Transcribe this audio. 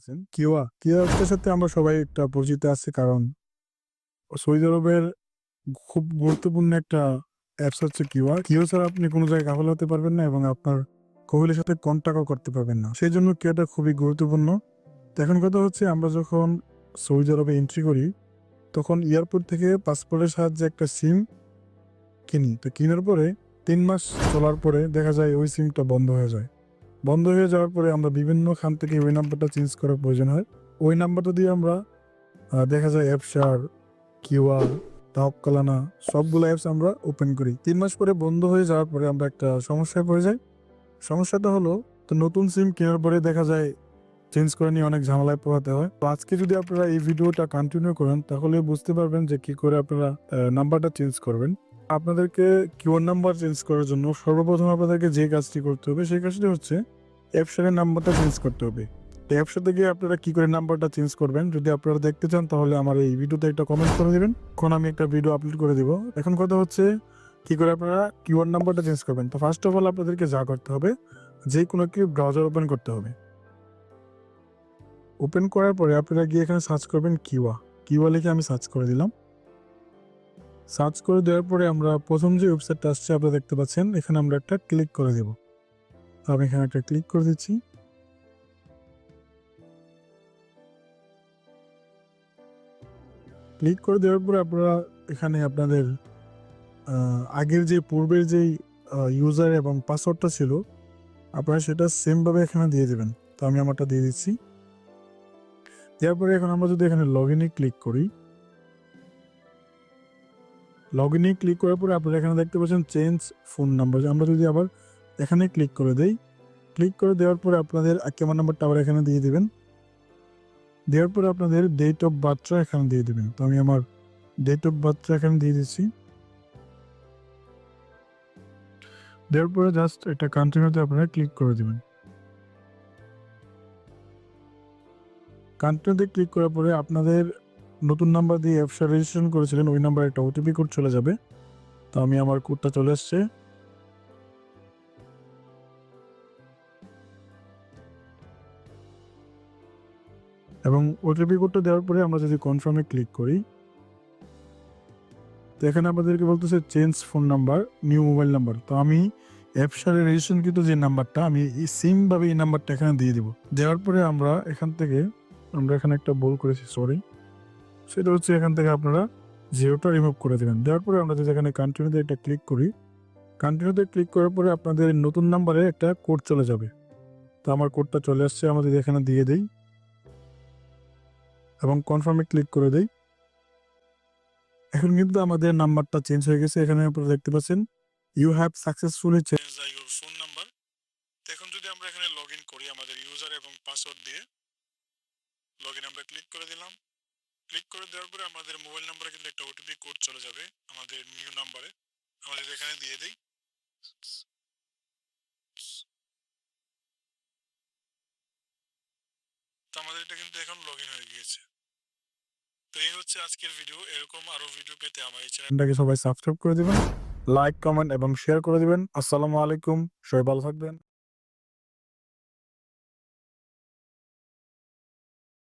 আছেন কিওয়া। কিওয়াটার সাথে আমরা সবাই একটা পরিচিত আছি কারণ সৌদি আরবের খুব গুরুত্বপূর্ণ একটা অ্যাপস হচ্ছে কিওয়া। কিওয়া ছাড়া আপনি কোনো জায়গায় কাফেলা হতে পারবেন না এবং আপনার কফিলের সাথে কন্ট্যাক্টও করতে পারবেন না। সেজন্য কিওয়াটা খুবই গুরুত্বপূর্ণ। তো এখন কথা হচ্ছে আমরা যখন সৌদি আরবে এন্ট্রি করি তখন এয়ারপোর্ট থেকে পাসপোর্টের সাহায্যে একটা সিম কিনি। তো কেনার পরে ৩ মাস চলার পরে দেখা যায় ওই সিমটা বন্ধ হয়ে যায়। বন্ধ হয়ে যাওয়ার পরে আমরা বিভিন্ন খান থেকে ওই নাম্বারটা চেঞ্জ করার প্রয়োজন হয়। ওই নাম্বারটা দিয়ে আমরা দেখা যায় অ্যাপসার, কিওয়া, তাওয়াক্কালানা সবগুলো অ্যাপস আমরা ওপেন করি। ৩ মাস পরে বন্ধ হয়ে যাওয়ার পরে আমরা একটা সমস্যায় পড়ে যাই। সমস্যাটা হলো তো নতুন সিম কেনার পরে দেখা যায় চেঞ্জ করে নিয়ে অনেক ঝামেলায় পোহাতে হয়। তো আজকে যদি আপনারা এই ভিডিওটা কন্টিনিউ করেন তাহলে বুঝতে পারবেন যে কি করে আপনারা নাম্বারটা চেঞ্জ করবেন। আপনাদেরকে কিওয়ার নাম্বার চেঞ্জ করার জন্য সর্বপ্রথম আপনাদেরকে যে কাজটি করতে হবে সেই কাজটি হচ্ছে অ্যাপসারের নাম্বারটা চেঞ্জ করতে হবে। তো অ্যাপসাতে গিয়ে আপনারা কি করে নাম্বারটা চেঞ্জ করবেন যদি আপনারা দেখতে চান তাহলে আমার এই ভিডিওতে একটা কমেন্ট করে দিবেন। এখন আমি একটা ভিডিও আপলোড করে দিব। এখন কথা হচ্ছে কি করে আপনারা কিওয়ার নাম্বারটা চেঞ্জ করবেন। তো ফার্স্ট অফ অল আপনাদেরকে যা করতে হবে যে কোনো একটি ব্রাউজার ওপেন করতে হবে। ওপেন করার পরে আপনারা গিয়ে এখানে সার্চ করবেন কিওয়া। কিওয়া লিখে আমি সার্চ করে দিলাম। সার্চ করে দেওয়ার পরে আমরা প্রথম যে ওয়েবসাইটটা আসছে আপনারা দেখতে পাচ্ছেন এখানে আমরা একটা ক্লিক করে দেব। আমি এখানে একটা ক্লিক করে দিচ্ছি। ক্লিক করে দেওয়ার পরে আপনারা এখানে আপনাদের আগের যে পূর্বের যেই ইউজার এবং পাসওয়ার্ডটা ছিল আপনারা সেটা সেমভাবে এখানে দিয়ে দেবেন। তো আমি আমারটা দিয়ে দিচ্ছি। দেওয়ার পরে এখন আমরা যদি এখানে লগ ইনে ক্লিক করি, লগ ইনে ক্লিক করার পরে আপনারা এখানে দেখতে পাচ্ছেন চেঞ্জ ফোন নাম্বার। আমরা যদি আবার এখানে ক্লিক করে দেই, ক্লিক করে দেওয়ার পরে আপনাদের কেমন নাম্বারটা আবার এখানে দিয়ে দিবেন। দেওয়ার পরে আপনাদের ডেট অফ বার্থটা এখানে দিয়ে দিবেন। তো আমি আমার ডেট অফ বার্থটা এখানে দিয়ে দিচ্ছি। দেওয়ার পরে জাস্ট একটা কন্টিনিউতে আপনারা ক্লিক করে দিবেন। কন্টিনিউতে ক্লিক করার পরে আপনাদের নতুন নাম্বার দিয়ে অ্যাপসটা রেজিস্ট্রেশন করেছিলেন ওই নাম্বারে একটা ওটিপি কোড চলে যাবে। তো আমি আমার কোডটা চলে আসছে। এবং ওটিপি কোডটা দেওয়ার পরে আমরা যদি কনফার্মে ক্লিক করি তো এখানে আমাদেরকে বলতেছে change phone number, new mobile number. তো আমি অ্যাপসারে রেজিস্ট্রেশনকৃত যে নাম্বারটা আমি এই সেমভাবে এই নাম্বারটা এখানে দিয়ে দিব। দেওয়ার পরে আমরা এখান থেকে আমরা এখানে একটা ভুল করেছি, সরি। সেটা হচ্ছে এখান থেকে আপনারা জিরোটা রিমুভ করে দেবেন। দেওয়ার পরে আমরা যদি এখানে কন্টিনিউতে একটা ক্লিক করি, কন্টিনিউতে ক্লিক করার পরে আপনাদের নতুন নাম্বারে একটা কোড চলে যাবে। তো আমার কোডটা চলে আসছে, আমরা যদি এখানে দিয়ে দেই এবং কনফার্মে ক্লিক করে দেই, এখন কিন্তু আমাদের নাম্বারটা চেঞ্জ হয়ে গেছে। এখানে আপনারা দেখতে পাচ্ছেন you have successfully change your phone number. এখন যদি আমরা এখানে লগ ইন করি আমাদের ইউজার এবং পাসওয়ার্ড দিয়ে, লগ ইন আমরা ক্লিক করে দিলাম। ক্লিক করে দেওয়ার পরে আমাদের মোবাইল নাম্বারে কিন্তু একটা ওটিপি কোড চলে যাবে আমাদের নিউ নাম্বারে। আমরা যদি এখানে দিয়ে দিই, তো আমাদের এটা কিন্তু এখন লগ ইন হয়ে গিয়েছে। তো এই হচ্ছে আজকের ভিডিও। এরকম আরো ভিডিও পেতে আমার এই চ্যানেলটাকে সবাই সাবস্ক্রাইব করে দিবেন, লাইক, কমেন্ট এবং শেয়ার করে দিবেন। আসসালামু আলাইকুম, সবাই ভালো থাকবেন।